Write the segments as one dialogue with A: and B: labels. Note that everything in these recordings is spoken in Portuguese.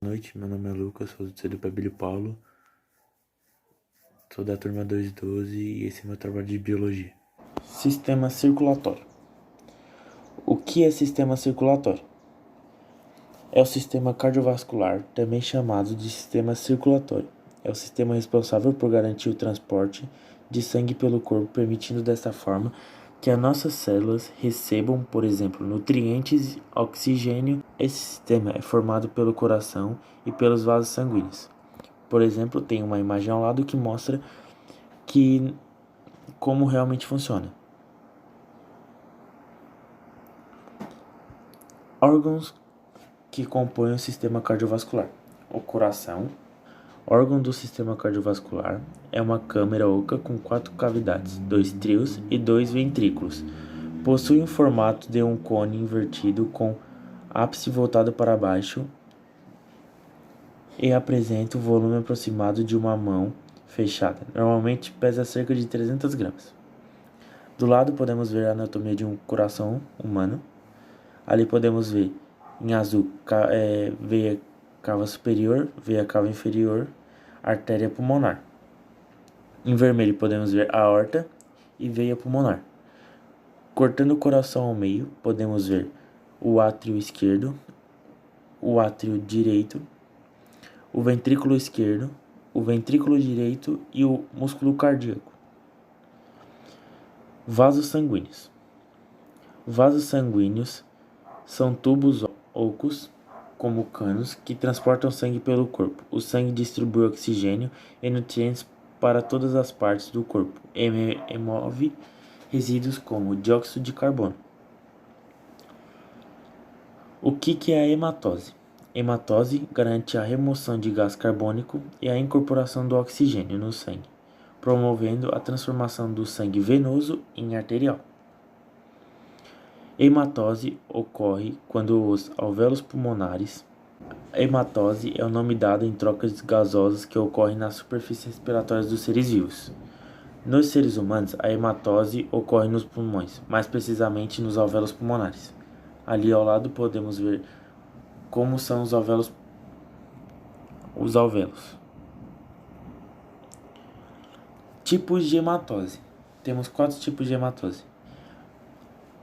A: Boa noite, meu nome é Lucas, sou do CDP Paulo, sou da turma 212 e esse é meu trabalho de biologia. Sistema circulatório. O que é sistema circulatório? É o sistema cardiovascular, também chamado de sistema circulatório. É o sistema responsável por garantir o transporte de sangue pelo corpo, permitindo desta forma que as nossas células recebam, por exemplo, nutrientes e oxigênio. Esse sistema é formado pelo coração e pelos vasos sanguíneos. Por exemplo, tem uma imagem ao lado que mostra como realmente funciona. Órgãos que compõem o sistema cardiovascular. O coração, órgão do sistema cardiovascular, é uma câmara oca com 4 cavidades, 2 trios e 2 ventrículos. Possui o formato de um cone invertido com ápice voltado para baixo e apresenta o volume aproximado de uma mão fechada. Normalmente pesa cerca de 300 gramas. Do lado podemos ver a anatomia de um coração humano. Ali podemos ver em azul veia cava superior, veia cava inferior, artéria pulmonar. Em vermelho podemos ver a aorta e veia pulmonar. Cortando o coração ao meio, podemos ver o átrio esquerdo, o átrio direito, o ventrículo esquerdo, o ventrículo direito e o músculo cardíaco. Vasos sanguíneos. Vasos sanguíneos são tubos ocos, como canos, que transportam sangue pelo corpo. O sangue distribui oxigênio e nutrientes para todas as partes do corpo e remove resíduos como dióxido de carbono. O que é a hematose? Hematose garante a remoção de gás carbônico e a incorporação do oxigênio no sangue, promovendo a transformação do sangue venoso em arterial. Hematose ocorre quando os alvéolos pulmonares. Hematose é o nome dado em trocas gasosas que ocorrem nas superfícies respiratórias dos seres vivos. Nos seres humanos, a hematose ocorre nos pulmões, mais precisamente nos alvéolos pulmonares. Ali ao lado podemos ver como são os alvéolos. Tipos de hematose. Temos 4 tipos de hematose.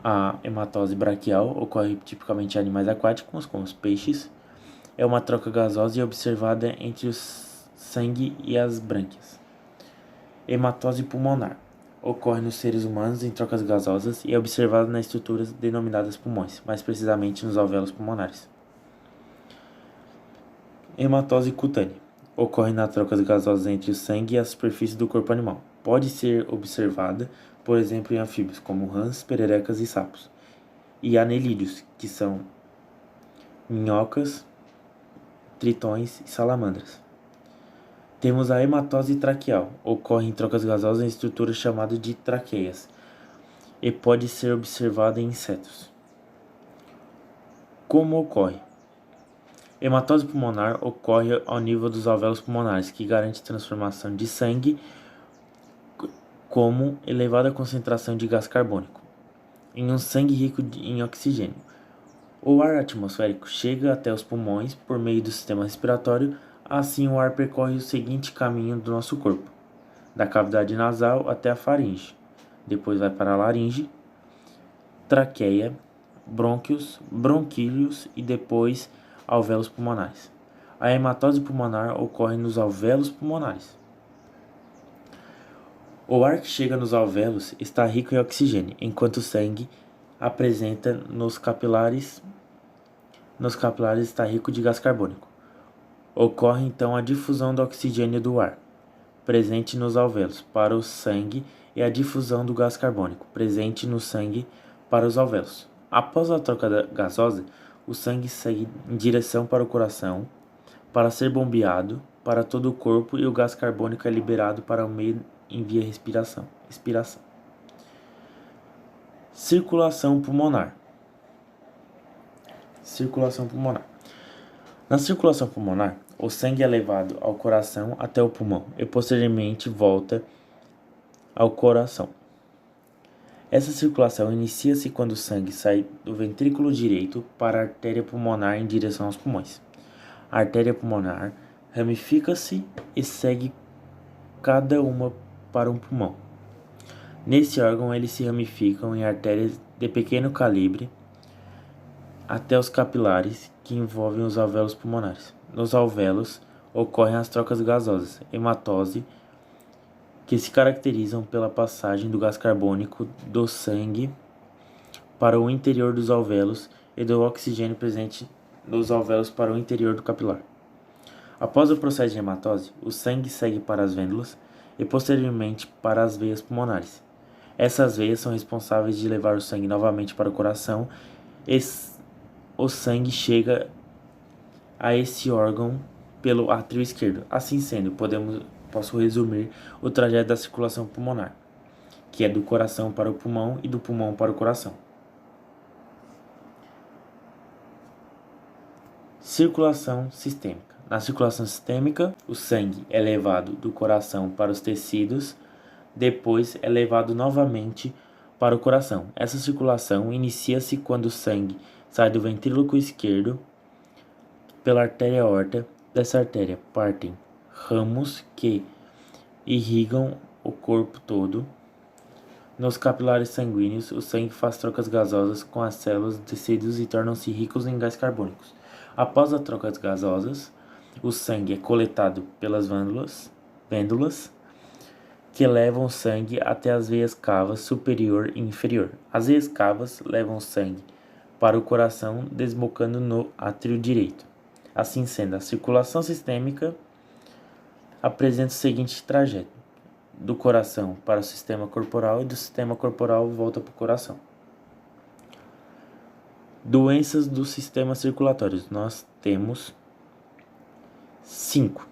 A: A hematose braquial ocorre tipicamente em animais aquáticos, como os peixes. É uma troca gasosa e observada entre o sangue e as brânquias. Hematose pulmonar ocorre nos seres humanos em trocas gasosas e é observada nas estruturas denominadas pulmões, mais precisamente nos alvéolos pulmonares. Hematose cutânea ocorre nas trocas gasosas entre o sangue e a superfície do corpo animal. Pode ser observada, por exemplo, em anfíbios como rãs, pererecas e sapos, e anelídeos, que são minhocas, tritões e salamandras. Temos a hematose traqueal, ocorre em trocas gasosas em estruturas chamadas de traqueias e pode ser observada em insetos. Como ocorre? Hematose pulmonar ocorre ao nível dos alvéolos pulmonares, que garante transformação de sangue como elevada concentração de gás carbônico em um sangue rico em oxigênio. O ar atmosférico chega até os pulmões por meio do sistema respiratório. Assim, o ar percorre o seguinte caminho do nosso corpo: da cavidade nasal até a faringe, depois vai para a laringe, traqueia, brônquios, bronquíolos e depois alvéolos pulmonares. A hematose pulmonar ocorre nos alvéolos pulmonares. O ar que chega nos alvéolos está rico em oxigênio, enquanto o sangue apresenta nos capilares está rico de gás carbônico. Ocorre então a difusão do oxigênio do ar, presente nos alvéolos, para o sangue e a difusão do gás carbônico, presente no sangue, para os alvéolos. Após a troca gasosa, o sangue segue em direção para o coração, para ser bombeado para todo o corpo e o gás carbônico é liberado para o meio em via expiração. Circulação pulmonar. Na circulação pulmonar, o sangue é levado ao coração até o pulmão e posteriormente volta ao coração. Essa circulação inicia-se quando o sangue sai do ventrículo direito para a artéria pulmonar em direção aos pulmões. A artéria pulmonar ramifica-se e segue cada uma para um pulmão. Nesse órgão, eles se ramificam em artérias de pequeno calibre até os capilares que envolvem os alvéolos pulmonares. Nos alvéolos ocorrem as trocas gasosas, hematose, que se caracterizam pela passagem do gás carbônico do sangue para o interior dos alvéolos e do oxigênio presente nos alvéolos para o interior do capilar. Após o processo de hematose, o sangue segue para as vênulas e posteriormente para as veias pulmonares. Essas veias são responsáveis de levar o sangue novamente para o coração e o sangue chega a esse órgão pelo átrio esquerdo. Assim sendo, posso resumir o trajeto da circulação pulmonar, que é do coração para o pulmão e do pulmão para o coração. Circulação sistêmica. Na circulação sistêmica, o sangue é levado do coração para os tecidos, depois é levado novamente para o coração. Essa circulação inicia-se quando o sangue sai do ventrículo esquerdo pela artéria aorta. Dessa artéria partem ramos que irrigam o corpo todo. Nos capilares sanguíneos, o sangue faz trocas gasosas com as células dos tecidos e tornam-se ricos em gás carbônicos. Após as trocas gasosas, o sangue é coletado pelas vêndulas que levam o sangue até as veias cavas superior e inferior. As veias cavas levam o sangue para o coração, desembocando no átrio direito. Assim sendo, a circulação sistêmica apresenta o seguinte trajeto: do coração para o sistema corporal e do sistema corporal volta para o coração. Doenças do sistema circulatório. Nós temos 5.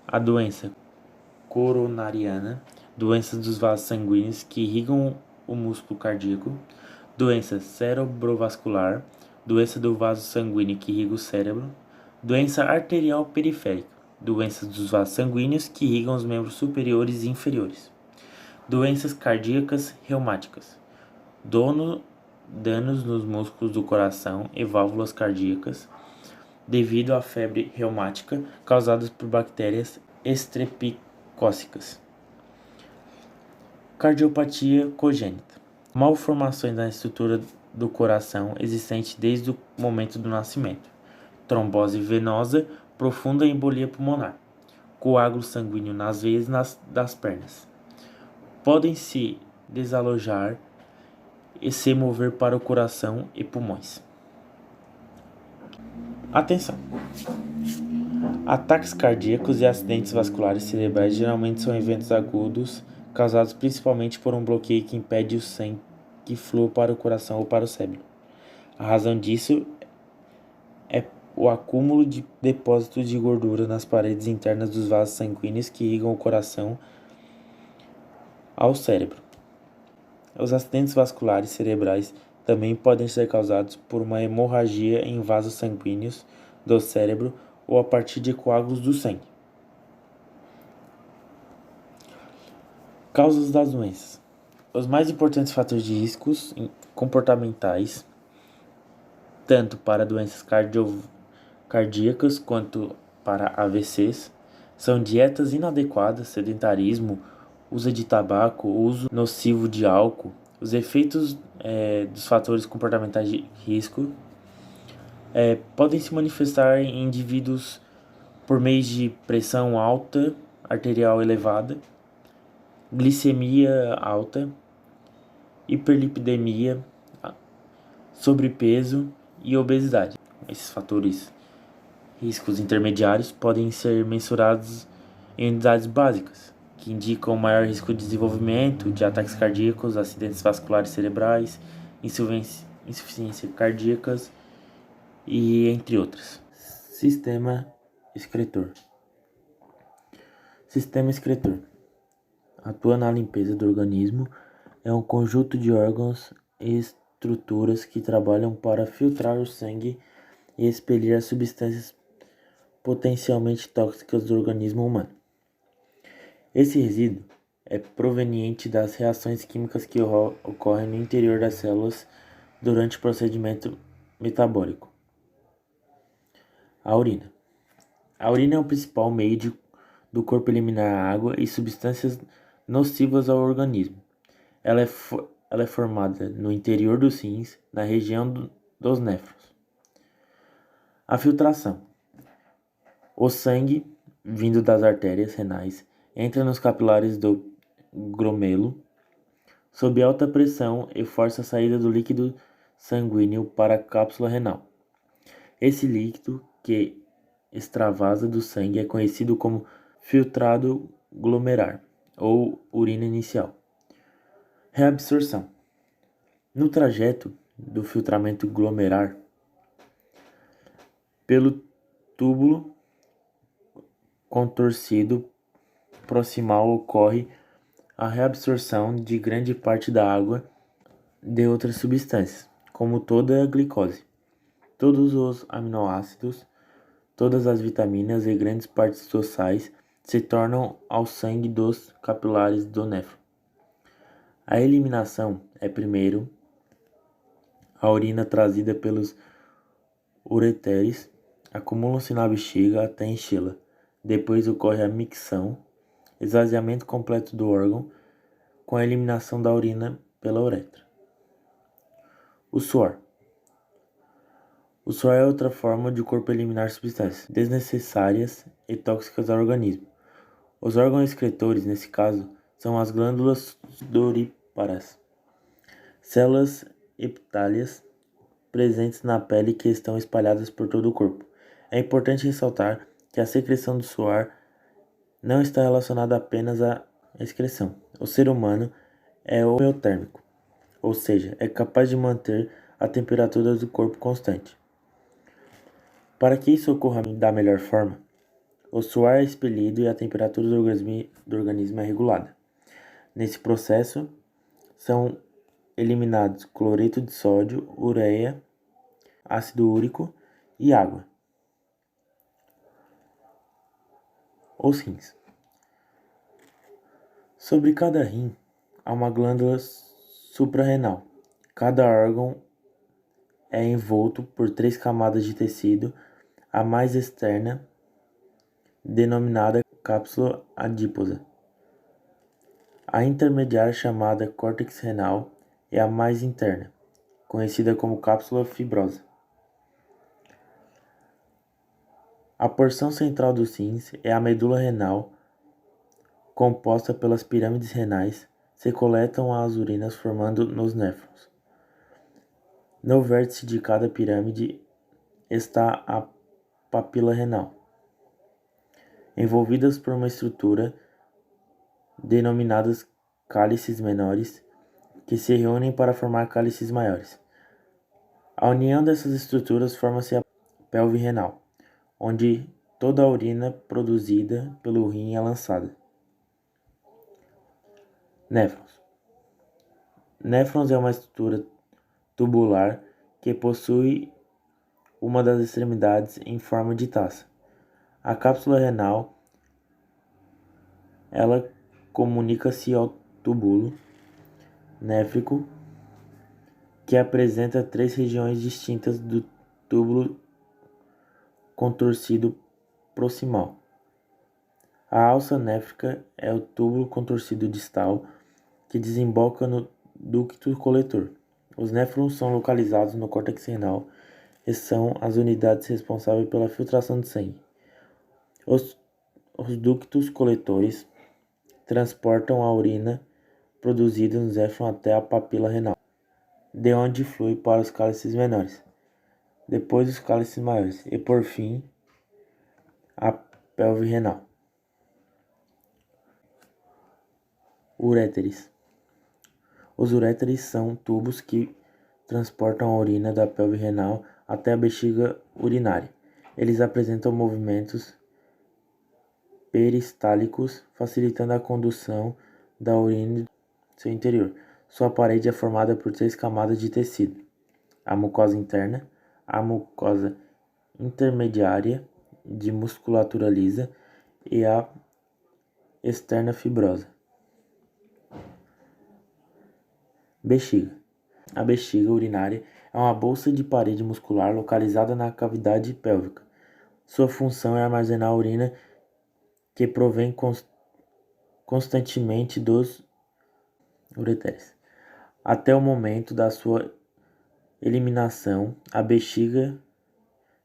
A: A doença coronariana, doenças dos vasos sanguíneos que irrigam o músculo cardíaco, doença cerebrovascular, doença do vaso sanguíneo que irriga o cérebro, doença arterial periférica, doenças dos vasos sanguíneos que irrigam os membros superiores e inferiores, doenças cardíacas reumáticas, danos nos músculos do coração e válvulas cardíacas devido à febre reumática causadas por bactérias estreptocócicas. Cardiopatia congênita. Malformações na estrutura do coração existente desde o momento do nascimento. Trombose venosa profunda e embolia pulmonar. Coágulo sanguíneo nas veias das pernas. Podem se desalojar e se mover para o coração e pulmões. Atenção! Ataques cardíacos e acidentes vasculares cerebrais geralmente são eventos agudos causados principalmente por um bloqueio que impede o sangue que flua para o coração ou para o cérebro. A razão disso é o acúmulo de depósitos de gordura nas paredes internas dos vasos sanguíneos que irrigam o coração ao cérebro. Os acidentes vasculares cerebrais também podem ser causados por uma hemorragia em vasos sanguíneos do cérebro ou a partir de coágulos do sangue. Causas das doenças. Os mais importantes fatores de riscos comportamentais, tanto para doenças cardíacas quanto para AVCs, são dietas inadequadas, sedentarismo, uso de tabaco, uso nocivo de álcool. Os efeitos dos fatores comportamentais de risco podem se manifestar em indivíduos por meio de pressão alta, arterial elevada, glicemia alta, hiperlipidemia, sobrepeso e obesidade. Esses fatores riscos intermediários podem ser mensurados em unidades básicas, que indicam maior risco de desenvolvimento de ataques cardíacos, acidentes vasculares cerebrais, insuficiência cardíacas e entre outras. Sistema excretor. Sistema excretor atua na limpeza do organismo. É um conjunto de órgãos e estruturas que trabalham para filtrar o sangue e expelir as substâncias potencialmente tóxicas do organismo humano. Esse resíduo é proveniente das reações químicas que ocorrem no interior das células durante o procedimento metabólico. A urina. A urina é o principal meio do corpo eliminar água e substâncias nocivas ao organismo. Ela é formada no interior dos rins, na região dos néfrons. A filtração. O sangue, vindo das artérias renais, entra nos capilares do gromelo sob alta pressão e força a saída do líquido sanguíneo para a cápsula renal. Esse líquido que extravasa do sangue é conhecido como filtrado glomerular ou urina inicial. Reabsorção. No trajeto do filtramento glomerular pelo túbulo contorcido proximal ocorre a reabsorção de grande parte da água de outras substâncias, como toda a glicose, todos os aminoácidos, todas as vitaminas e grandes partes dos sais se tornam ao sangue dos capilares do néfron. A eliminação é primeiro a urina trazida pelos ureteres, acumulam-se na bexiga até enchê-la. Depois ocorre a micção, esvaziamento completo do órgão, com a eliminação da urina pela uretra. O suor. O suor é outra forma de o corpo eliminar substâncias desnecessárias e tóxicas ao organismo. Os órgãos excretores, nesse caso, são as glândulas sudoríparas, células epitálias presentes na pele que estão espalhadas por todo o corpo. É importante ressaltar que a secreção do suor não está relacionada apenas à excreção. O ser humano é homeotérmico, ou seja, é capaz de manter a temperatura do corpo constante. Para que isso ocorra da melhor forma, o suor é expelido e a temperatura do organismo é regulada. Nesse processo, são eliminados cloreto de sódio, ureia, ácido úrico e água. Os rins. Sobre cada rim, há uma glândula suprarrenal. Cada órgão é envolto por 3 camadas de tecido, a mais externa, denominada cápsula adiposa. A intermediária, chamada córtex renal, é a mais interna, conhecida como cápsula fibrosa. A porção central dos rins é a medula renal, composta pelas pirâmides renais, se coletam as urinas formando nos néfrons. No vértice de cada pirâmide está a papila renal, envolvidas por uma estrutura denominadas cálices menores, que se reúnem para formar cálices maiores. A união dessas estruturas forma-se a pelve renal, onde toda a urina produzida pelo rim é lançada. Néfrons. Néfrons é uma estrutura tubular que possui uma das extremidades em forma de taça. A cápsula renal, ela comunica-se ao túbulo néfrico, que apresenta 3 regiões distintas do túbulo contorcido proximal. A alça néfrica é o túbulo contorcido distal que desemboca no ducto coletor. Os néfrons são localizados no córtex renal e são as unidades responsáveis pela filtração de sangue. Os ductos coletores transportam a urina produzida nos néfrons até a papila renal, de onde flui para os cálices menores, depois os cálices maiores e, por fim, a pelve renal. Uréteres. Os uréteres são tubos que transportam a urina da pelve renal até a bexiga urinária. Eles apresentam movimentos peristálticos, facilitando a condução da urina em seu interior. Sua parede é formada por 3 camadas de tecido: a mucosa interna, a mucosa intermediária de musculatura lisa e a externa fibrosa. Bexiga. A bexiga urinária é uma bolsa de parede muscular localizada na cavidade pélvica. Sua função é armazenar a urina que provém constantemente dos ureteres. Até o momento da sua eliminação, a bexiga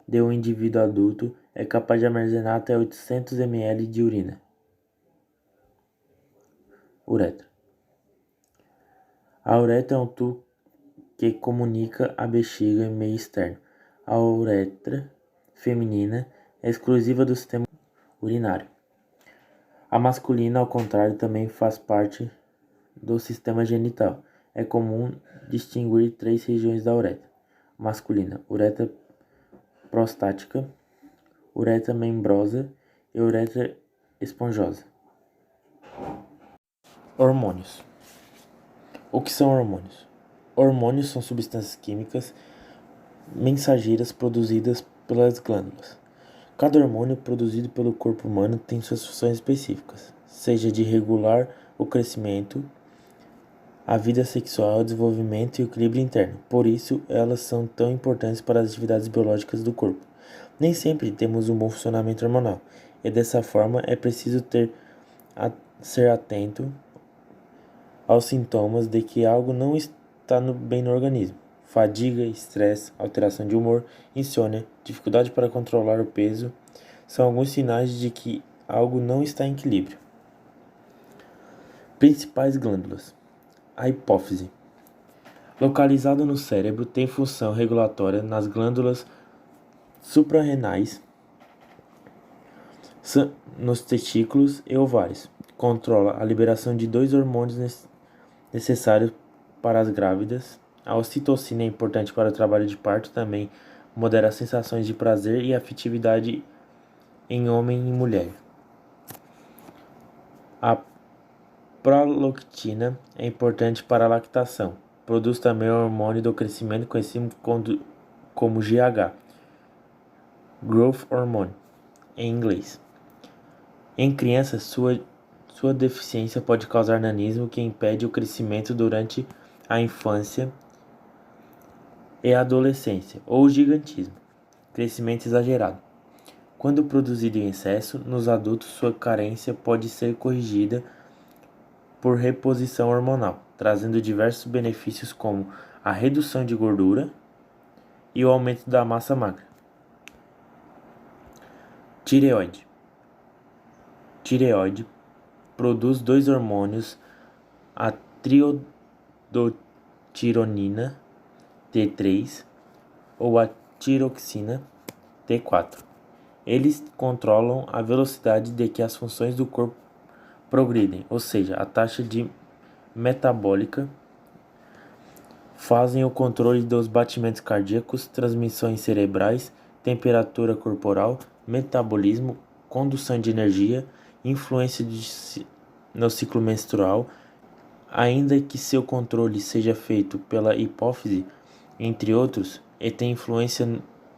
A: de um indivíduo adulto é capaz de armazenar até 800 ml de urina. Uretra. A uretra é um tubo que comunica a bexiga e meio externo. A uretra feminina é exclusiva do sistema urinário. A masculina, ao contrário, também faz parte do sistema genital. É comum distinguir 3 regiões da uretra masculina: uretra prostática, uretra membrosa e uretra esponjosa. Hormônios. O que são hormônios? Hormônios são substâncias químicas mensageiras produzidas pelas glândulas. Cada hormônio produzido pelo corpo humano tem suas funções específicas, seja de regular o crescimento, a vida sexual, o desenvolvimento e o equilíbrio interno. Por isso, elas são tão importantes para as atividades biológicas do corpo. Nem sempre temos um bom funcionamento hormonal, e dessa forma é preciso ser atento aos sintomas de que algo não está bem no organismo. Fadiga, estresse, alteração de humor, insônia, dificuldade para controlar o peso são alguns sinais de que algo não está em equilíbrio. Principais glândulas. A hipófise, localizada no cérebro, tem função regulatória nas glândulas suprarrenais, nos testículos e ovários. Controla a liberação de 2 hormônios necessários para as grávidas. A ocitocina é importante para o trabalho de parto, também modera as sensações de prazer e afetividade em homem e mulher. A prolactina é importante para a lactação. Produz também o hormônio do crescimento, conhecido como GH, Growth Hormone, em inglês. Em crianças, sua deficiência pode causar nanismo, que impede o crescimento durante a infância e a adolescência, ou gigantismo, crescimento exagerado. Quando produzido em excesso, nos adultos sua carência pode ser corrigida por reposição hormonal, trazendo diversos benefícios como a redução de gordura e o aumento da massa magra. Tireoide. Tireoide produz 2 hormônios, a triodotironina T3 ou a tiroxina T4. Eles controlam a velocidade de que as funções do corpo progridem, ou seja, a taxa de metabólica, fazem o controle dos batimentos cardíacos, transmissões cerebrais, temperatura corporal, metabolismo, condução de energia, influência no ciclo menstrual, ainda que seu controle seja feito pela hipófise, entre outros, e tem influência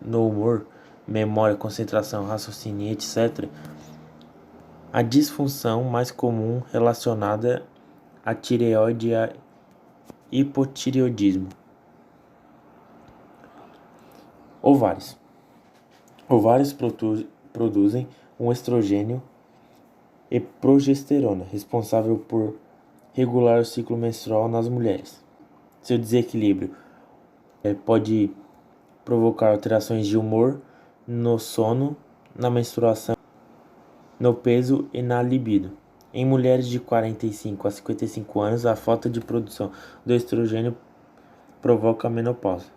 A: no humor, memória, concentração, raciocínio, etc. A disfunção mais comum relacionada à tireoide é a hipotireoidismo. Ovários. Ovários produzem um estrogênio e progesterona, responsável por regular o ciclo menstrual nas mulheres. Seu desequilíbrio pode provocar alterações de humor, no sono, na menstruação, no peso e na libido. Em mulheres de 45 a 55 anos, a falta de produção do estrogênio provoca a menopausa.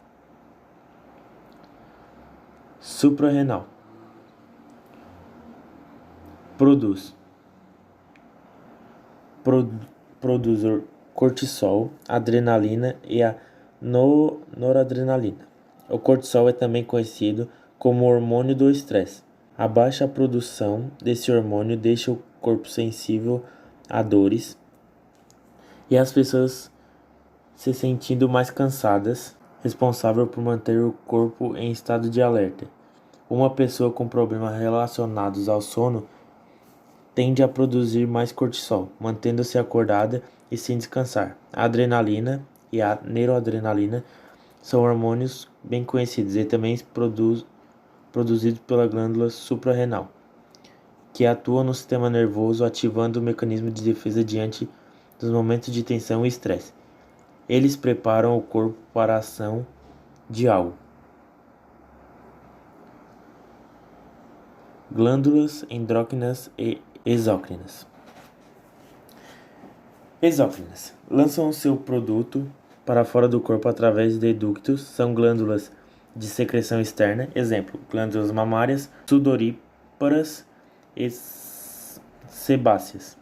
A: Suprarrenal. Produz cortisol, adrenalina e a noradrenalina. O cortisol é também conhecido como hormônio do estresse. A baixa produção desse hormônio deixa o corpo sensível a dores e as pessoas se sentindo mais cansadas, responsável por manter o corpo em estado de alerta. Uma pessoa com problemas relacionados ao sono tende a produzir mais cortisol, mantendo-se acordada e sem descansar. A adrenalina e a noradrenalina são hormônios bem conhecidos e também produzido pela glândula suprarrenal, que atua no sistema nervoso, ativando o mecanismo de defesa diante dos momentos de tensão e estresse. Eles preparam o corpo para a ação de algo. Glândulas endócrinas e exócrinas. Exócrinas lançam seu produto para fora do corpo através de ductos. São glândulas de secreção externa, exemplo, glândulas mamárias, sudoríparas e sebáceas.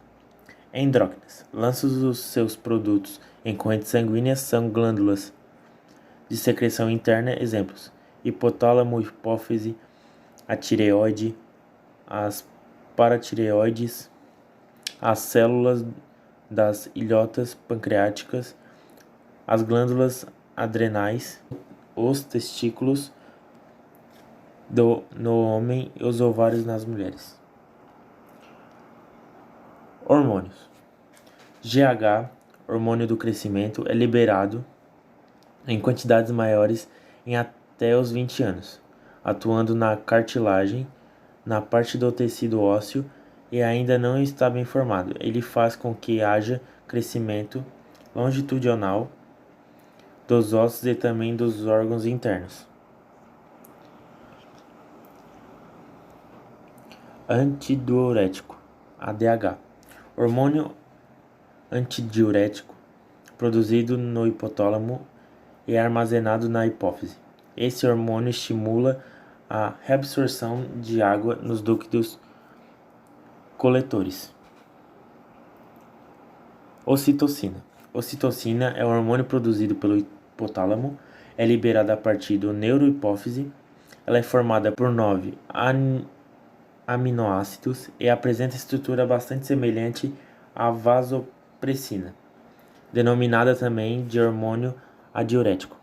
A: Endócrinas lançam os seus produtos em correntes sanguíneas, são glândulas de secreção interna, exemplos, hipotálamo, hipófise, a tireoide, as paratireoides, as células das ilhotas pancreáticas, as glândulas adrenais, os testículos no homem e os ovários nas mulheres. Hormônios. GH, hormônio do crescimento, é liberado em quantidades maiores em até os 20 anos, atuando na cartilagem, na parte do tecido ósseo e ainda não está bem formado. Ele faz com que haja crescimento longitudinal dos ossos e também dos órgãos internos. Antidiurético, ADH, hormônio antidiurético produzido no hipotálamo e armazenado na hipófise. Esse hormônio estimula a reabsorção de água nos ductos coletores. Ocitocina. Ocitocina é um hormônio produzido pelo hipotálamo, é liberada a partir do neurohipófise. Ela é formada por 9 aminoácidos e apresenta estrutura bastante semelhante à vasopressina, denominada também de hormônio adiurético.